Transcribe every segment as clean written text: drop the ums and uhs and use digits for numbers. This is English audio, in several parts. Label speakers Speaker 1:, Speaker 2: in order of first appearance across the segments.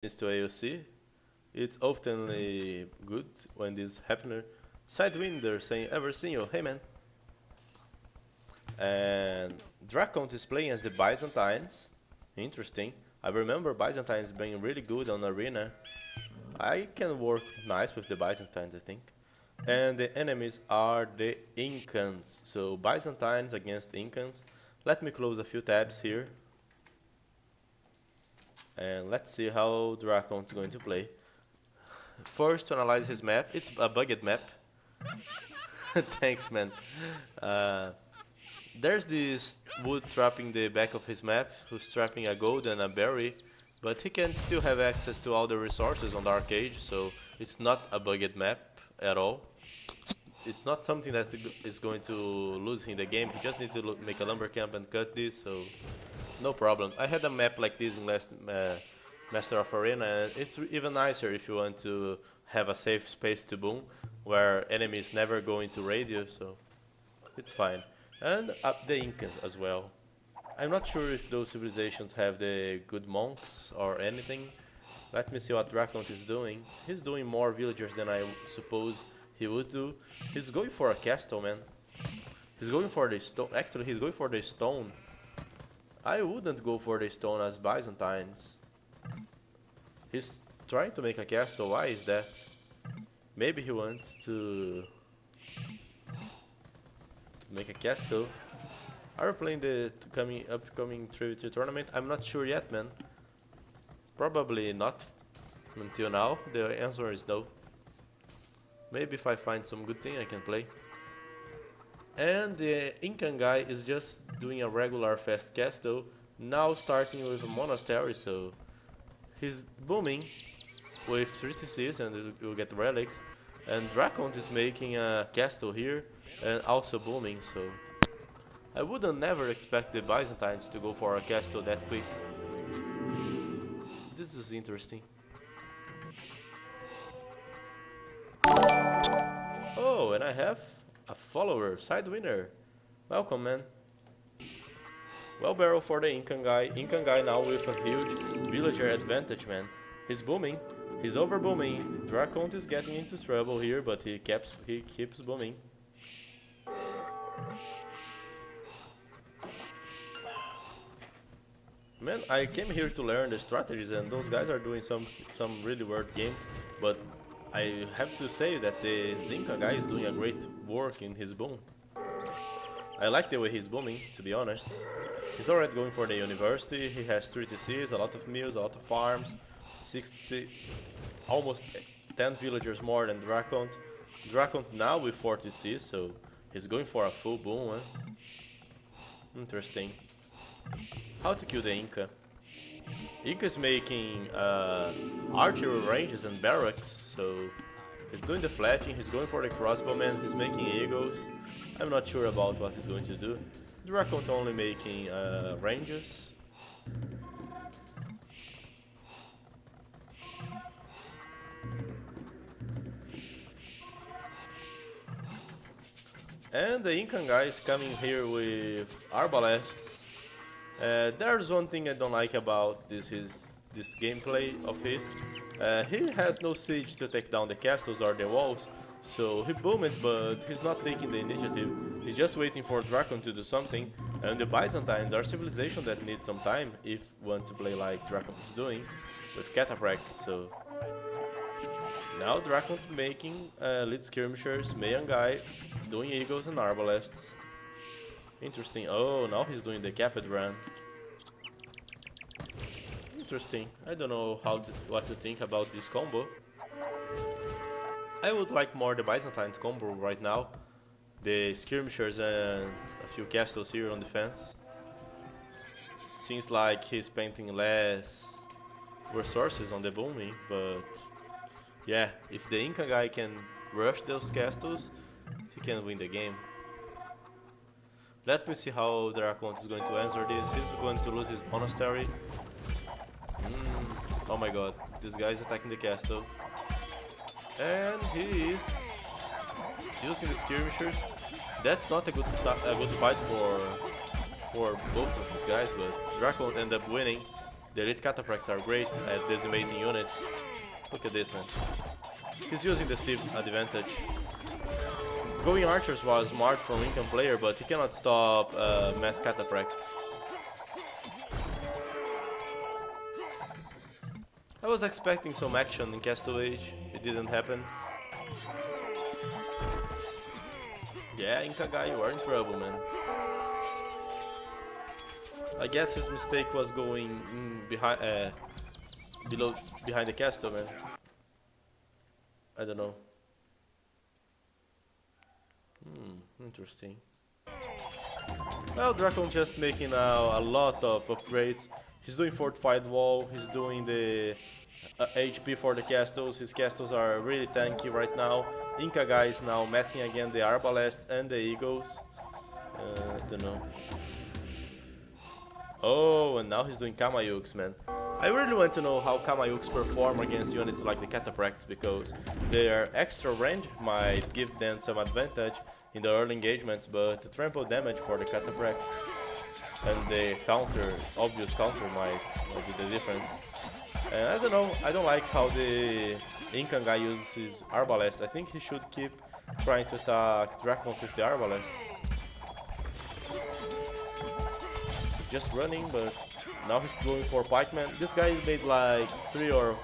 Speaker 1: is to AOC. It's often good when this happens. Sidewinder saying, ever seen you? Hey man. And Dr4cont is playing as the Byzantines. Interesting. I remember Byzantines being really good on Arena. I can work nice with the Byzantines, I think. And the enemies are the Incans. So Byzantines against Incans. Let me close a few tabs here. And let's see how Dr4cont is going to play. First, to analyze his map. It's a bugged map. Thanks, man. There's this wood trapping the back of his map, who's trapping a gold and a berry, but he can still have access to all the resources on Dark Age, so it's not a bugged map at all. It's not something that is going to lose him the game. He just needs to make a lumber camp and cut this, so no problem. I had a map like this in last Master of Arena, and it's even nicer if you want to have a safe space to boom, where enemies never go into radius, so it's fine. And up the Incans as well. I'm not sure if those civilizations have the good monks or anything. Let me see what Dr4cont is doing. He's doing more villagers than I suppose he would do. He's going for a castle, man. He's going for the stone. Actually, he's going for the stone. I wouldn't go for the stone as Byzantines. He's trying to make a castle. Why is that? Maybe he wants to make a castle. Are we playing the upcoming 3v3 tournament? I'm not sure yet, man. Probably not until now. The answer is no. Maybe if I find some good thing I can play. And the Incan guy is just doing a regular fast castle, now starting with a monastery, so he's booming with 3 TCs and you'll get relics. And Dr4cont is making a castle here and also booming, so I wouldn't never expect the Byzantines to go for a castle that quick. This is interesting. Oh, and I have a follower, Sidewinder. Welcome, man. Well barrel for the Incan guy. Incan guy now with a huge villager advantage, man. He's booming. He's over booming. Dr4cont is getting into trouble here, but he keeps booming. Man, I came here to learn the strategies, and those guys are doing some really weird game, but I have to say that the Zinca guy is doing a great work in his boom. I like the way he's booming, to be honest. He's already going for the university. He has 3 TCs, a lot of mills, a lot of farms, 60, almost 10 villagers more than Dr4cont. Dr4cont now with 4 TCs, so he's going for a full boom. Interesting. How to kill the Inca? Inca is making archery ranges and barracks, so he's doing the fletching, he's going for the crossbowman, he's making eagles. I'm not sure about what he's going to do. Dr4cont only making ranges. And the Incan guy is coming here with arbalests. There's one thing I don't like about this gameplay of his. He has no siege to take down the castles or the walls, so he boomed, but he's not taking the initiative. He's just waiting for Dr4cont to do something, and the Byzantines are civilization that need some time if want to play like Dr4cont is doing, with cataphracts, so... Now Dr4cont making lead skirmishers, Mayan guy, doing eagles and arbalests. Interesting. Oh, now he's doing the Caped run. Interesting. I don't know what to think about this combo. I would like more the Byzantines combo right now. The skirmishers and a few castles here on defense. Seems like he's spending less resources on the booming, but yeah, if the Inca guy can rush those castles, he can win the game. Let me see how Dr4cont is going to answer this. He's going to lose his monastery. Oh my god, this guy is attacking the castle. And he is using the skirmishers. That's not a good fight for both of these guys, but Dr4cont ended up winning. The elite cataphracts are great at decimating units. Look at this, man. He's using the Civ advantage. Going archers was smart from Incan player, but he cannot stop mass cataphracts. I was expecting some action in Castle Age. It didn't happen. Yeah, Inca guy, you are in trouble, man. I guess his mistake was going behind the castle, man. I don't know. Interesting. Well, Dr4cont just making now a lot of upgrades. He's doing fortified wall. He's doing the HP for the castles. His castles are really tanky right now. Inca guy is now messing again the Arbalest and the Eagles. Don't know. Oh, and now he's doing Kamayuks, man. I really want to know how Kamayuks perform against units like the Cataphracts, because their extra range might give them some advantage in the early engagements, but the trample damage for the Cataphracts and the counter, obvious counter might be the difference. And I don't know, I don't like how the Incan guy uses his Arbalest. I think he should keep trying to attack Dr4cont with the Arbalests. Just running, but now he's going for pikeman. This guy made like 3 or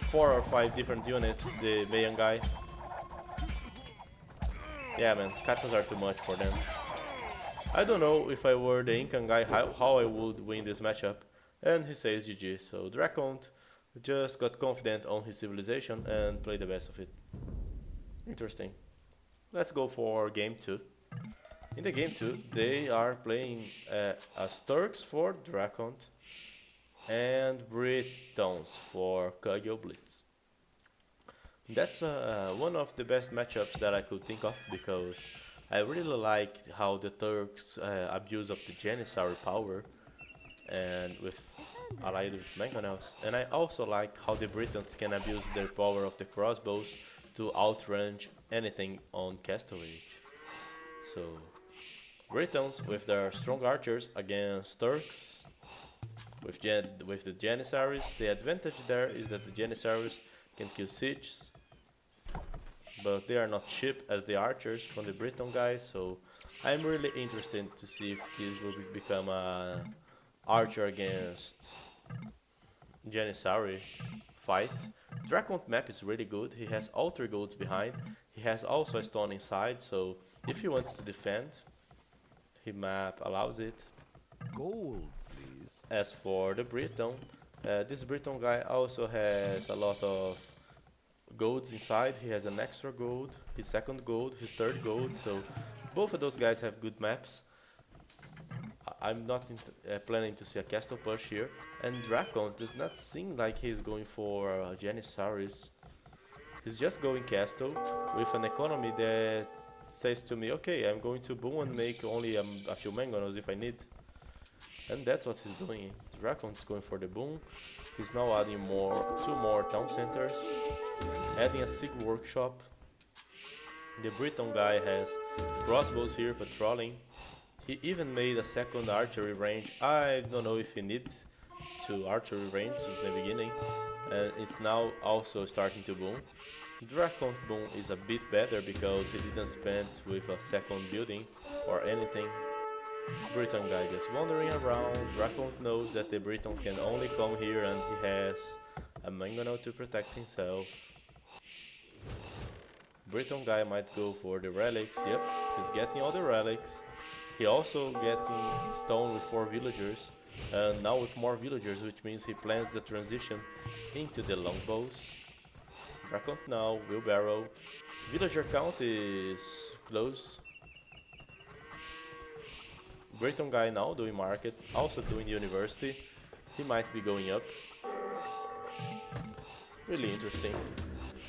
Speaker 1: 4 or 5 different units, the Mayan guy. Yeah, man, katas are too much for them. I don't know if I were the Incan guy how I would win this matchup. And he says GG, so Dr4cont just got confident on his civilization and played the best of it. Interesting. Let's go for game 2. In the game 2, they are playing as Turks for Dr4cont and Britons for Kugelblits. That's one of the best matchups that I could think of, because I really like how the Turks abuse of the Janissary power and allied with mangonels, and I also like how the Britons can abuse their power of the crossbows to outrange anything on Castle Age. So Britons with their strong archers against Turks with the Janissaries. The advantage there is that the Janissaries can kill sieges, but they are not cheap as the archers from the Briton guys, so I'm really interested to see if this will become a archer against Janissary fight. Dr4cont map is really good. He has all 3 golds behind. He has also a stone inside, so if he wants to defend, his map allows it.
Speaker 2: Gold, please.
Speaker 1: As for the Briton, this Briton guy also has a lot of golds inside. He has an extra gold, his second gold, his third gold, so both of those guys have good maps. I'm not planning to see a castle push here, and Dr4cont does not seem like he's going for Janissaries. He's just going castle with an economy that says to me, okay, I'm going to boom and make only a few mangonels if I need. And that's what he's doing. Dr4cont is going for the boom. He's now adding 2 more town centers, adding a Sig workshop. The Briton guy has crossbows here patrolling. He even made a second archery range. I don't know if he needs 2 archery ranges in the beginning, and it's now also starting to boom. Dr4cont boom is a bit better because he didn't spend with a second building or anything. Briton guy just wandering around. Dr4cont knows that the Briton can only come here and he has a mangonel to protect himself. Briton guy might go for the relics. Yep, he's getting all the relics. He also getting stone with 4 villagers, and now with more villagers, which means he plans the transition into the longbows. Dr4cont now, wheelbarrow. Villager count is close. Briton guy now doing market, also doing university. He might be going up. Really interesting.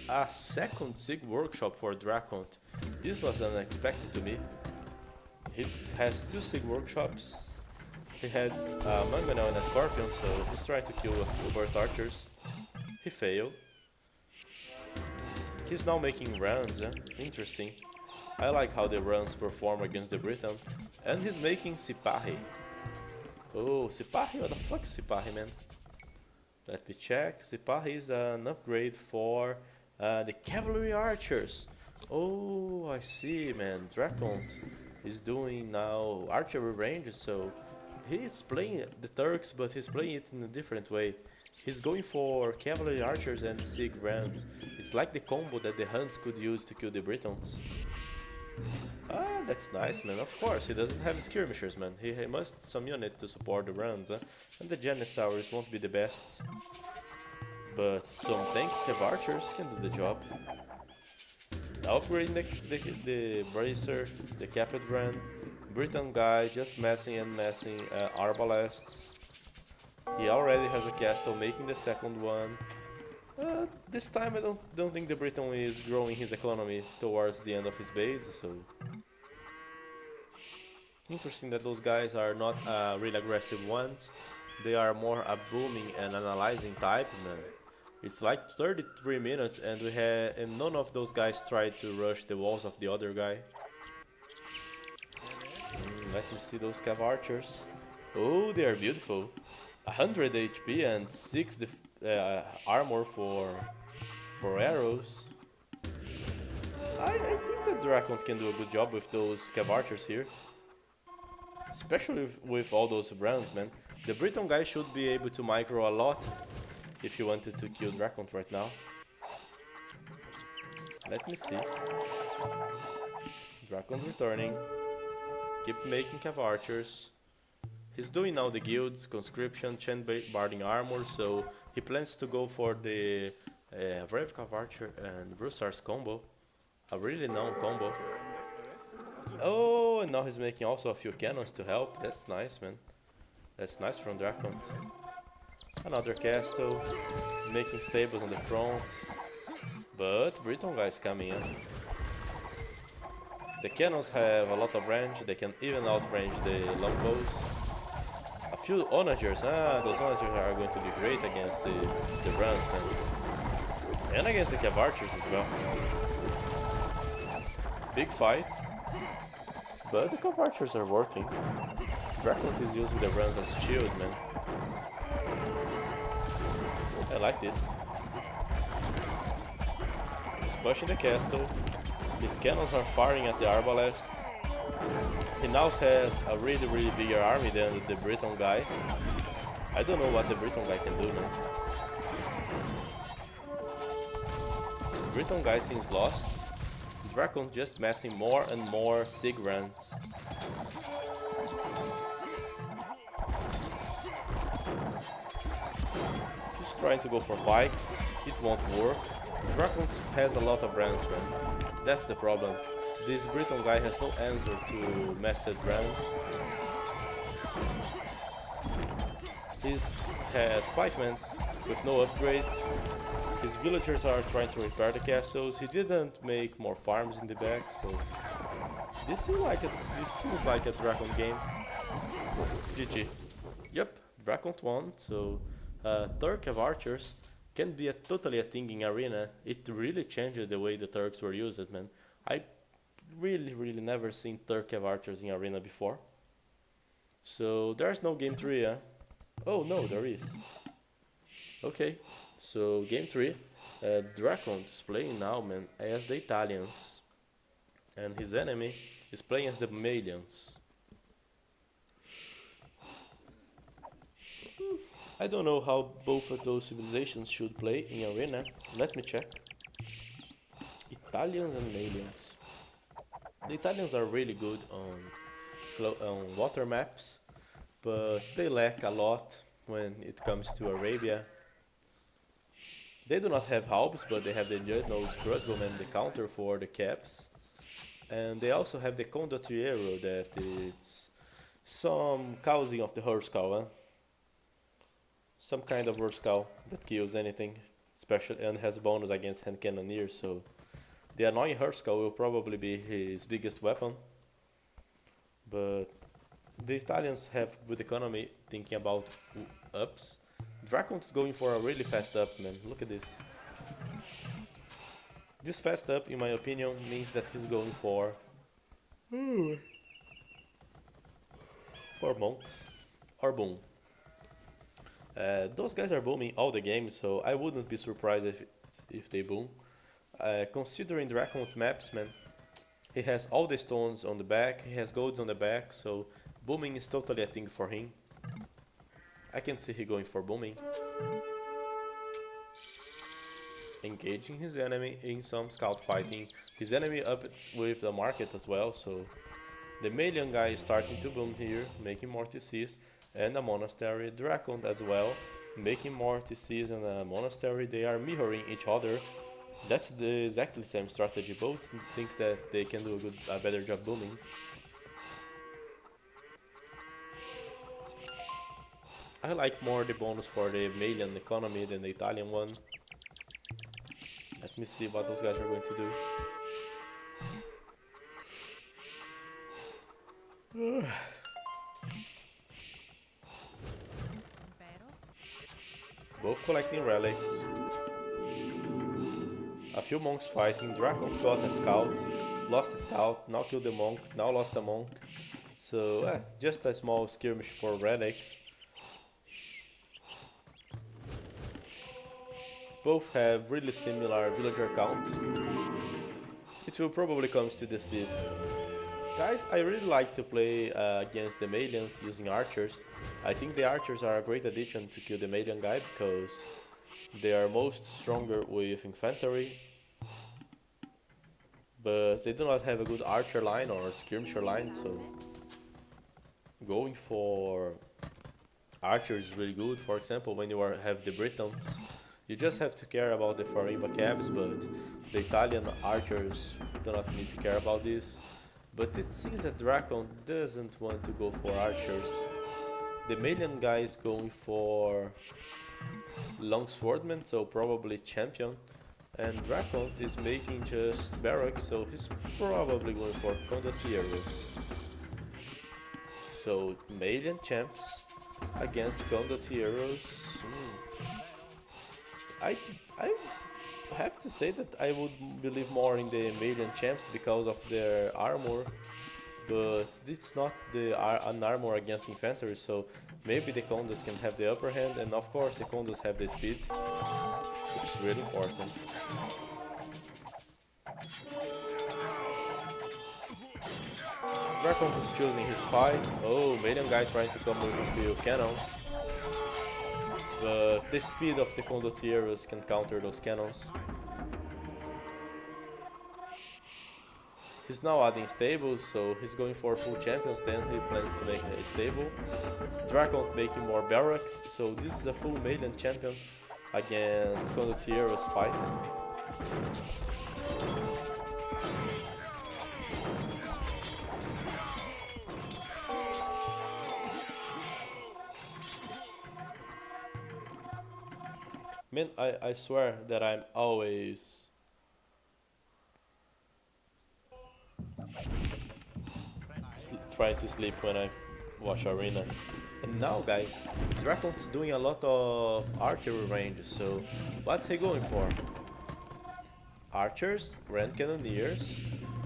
Speaker 1: A second Sig workshop for Dr4cont. This was unexpected to me. He has 2 Sig workshops. He has a mangonel and a scorpion, so he's trying to kill burst archers. He failed. He's now making runs, interesting. I like how the runs perform against the Briton. And he's making Sipahi. Oh, Sipahi? What the fuck is Sipahi, man? Let me check. Sipahi is an upgrade for the cavalry archers. Oh, I see, man. Dr4cont is doing now archery range, so he's playing the Turks, but he's playing it in a different way. He's going for cavalry archers and Sig Rands. It's like the combo that the Huns could use to kill the Britons. Ah, that's nice, man. Of course, he doesn't have skirmishers, man. He must some unit to support the runs, and the Janissaurs won't be the best. But some tank cav archers can do the job. Upgrading the bracer, the caped run, Briton guy just messing and messing arbalests. He already has a castle making the second one. This time I don't think the Briton is growing his economy towards the end of his base, so interesting that those guys are not really aggressive ones. They are more a booming and analyzing type, man. It's like 33 minutes and none of those guys tried to rush the walls of the other guy. Let me see those cav archers. Oh, they are beautiful. 100 HP and 6 armor for arrows. I think that Dr4cont can do a good job with those cav archers here. Especially with all those rounds, man. The Briton guy should be able to micro a lot if he wanted to kill Dr4cont right now. Let me see. Dr4cont returning. Keep making cav archers. He's doing now the guilds, conscription, chain barding armor, so he plans to go for the Brave Cav Archer and Broussard's combo. A really known combo. Oh, and now he's making also a few cannons to help. That's nice, man. That's nice from Dr4cont. Another castle, making stables on the front. But Briton guys coming in. The cannons have a lot of range, they can even outrange the longbows. A few onagers, those onagers are going to be great against the runs, man. And against the cav archers as well. Big fights. But the cav archers are working. Dr4cont is using the runs as shield, man. I like this. He's pushing the castle. His cannons are firing at the arbalests. He now has a really bigger army than the Briton guy. I don't know what the Briton guy can do now. The Briton guy seems lost. Dr4cont just massing more and more Sig Rands. Just trying to go for pikes. It won't work. Dr4cont has a lot of Rands, man. That's the problem. This Briton guy has no answer to massed Rands. He has pikemen with no upgrades. His villagers are trying to repair the castles. He didn't make more farms in the back, so this seems like a Dr4cont game. GG. Yep, Dr4cont won. So Turk of archers can be totally a thing in arena. It really changed the way the Turks were used, man. I really never seen Turk of archers in arena before. So there's no game 3, huh? Oh no, there is. Okay, so game 3, Dr4cont is playing now, man, as the Italians, and his enemy is playing as the Malians. I don't know how both of those civilizations should play in arena. Let me check. Italians and Malians. The Italians are really good on water maps, but they lack a lot when it comes to Arabia. They do not have halbs, but they have the Nose crossbowmen, the counter for the caps. And they also have the condottiero, that it's some causing of the Hurskal, some kind of Hurskal that kills anything special and has bonus against hand cannoneers, so the annoying Hurskal will probably be his biggest weapon. But the Italians have good economy, thinking about ups. Dr4cont is going for a really fast up, man. Look at this. This fast up, in my opinion, means that he's going for monks or boom. Those guys are booming all the game, so I wouldn't be surprised if they boom. Considering Dr4cont maps, man, he has all the stones on the back, he has golds on the back, so booming is totally a thing for him. I can see he going for booming. Engaging his enemy in some scout fighting. His enemy up with the market as well, so the Malian guy is starting to boom here, making more TCs, and a monastery. Dr4cont as well, making more TCs and a monastery. They are mirroring each other. That's the exactly same strategy. Both thinks that they can do a better job booming. I like more the bonus for the Malian economy than the Italian one. Let me see what those guys are going to do. Both collecting relics. A few monks fighting. Dr4cont got a scout, lost a scout, now killed the monk, now lost a monk. So just a small skirmish for relics. Both have really similar villager count. It will probably come to deceive. Guys, I really like to play against the Malians using archers. I think the archers are a great addition to kill the Malian guy because they are most stronger with infantry, but they do not have a good archer line or skirmisher line, so going for archers is really good. For example, when you have the Britons, you just have to care about the Farimba cabs, but the Italian archers do not need to care about this. But it seems that Dr4cont doesn't want to go for archers. The Malian guy is going for longswordman, so probably champion. And Dr4cont is making just barracks, so he's probably going for condottieros. So Malian champs against condottieros. I have to say that I would believe more in the Malian champs because of their armor, but it's not an armor against infantry, so maybe the condos can have the upper hand, and of course the condos have the speed, which is really important. Dr4cont is choosing his fight. Oh, Malian guy trying to come with a few cannons. But the speed of the condottieros can counter those cannons. He's now adding stables, so he's going for full champions, then he plans to make a stable. Dr4cont making more barracks, so this is a full Malian champion against condottieros fight. Man, I swear that I'm always trying to sleep when I watch Arena. And now guys, Dr4cont's doing a lot of archery range, so what's he going for? Archers, Grand Cannoneers.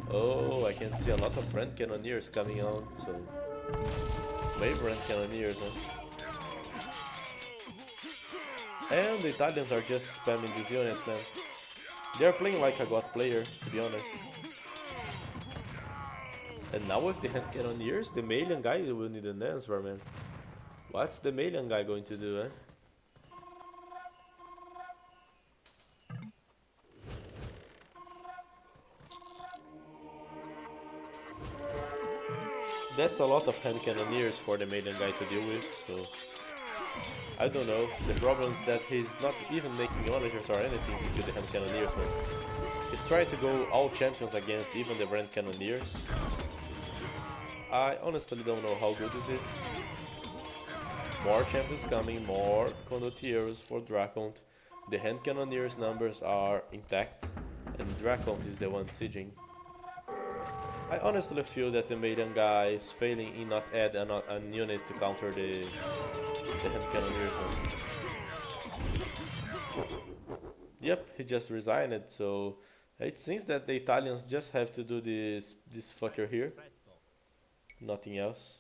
Speaker 1: Oh, I can see a lot of Grand Cannoneers coming on, so maybe Grand Cannoneers, huh? And the Italians are just spamming these units, man. They're playing like a god player, to be honest. And now with the hand cannoneers, the Malian guy will need an answer, man. What's the Malian guy going to do, eh? That's a lot of hand cannoneers for the Malian guy to deal with, so I don't know. The problem is that he's not even making onagers or anything to kill the hand cannoneers, man. He's trying to go all champions against even the Grand Cannoneers. I honestly don't know how good this is. More champions coming, more condottieros for Dr4cont. The hand cannoneers numbers are intact, and Dr4cont is the one sieging. I honestly feel that the Malian guy is failing in not add an unit to counter the hand cannoneers one. Yep, he just resigned, so it seems that the Italians just have to do this fucker here. Nothing else.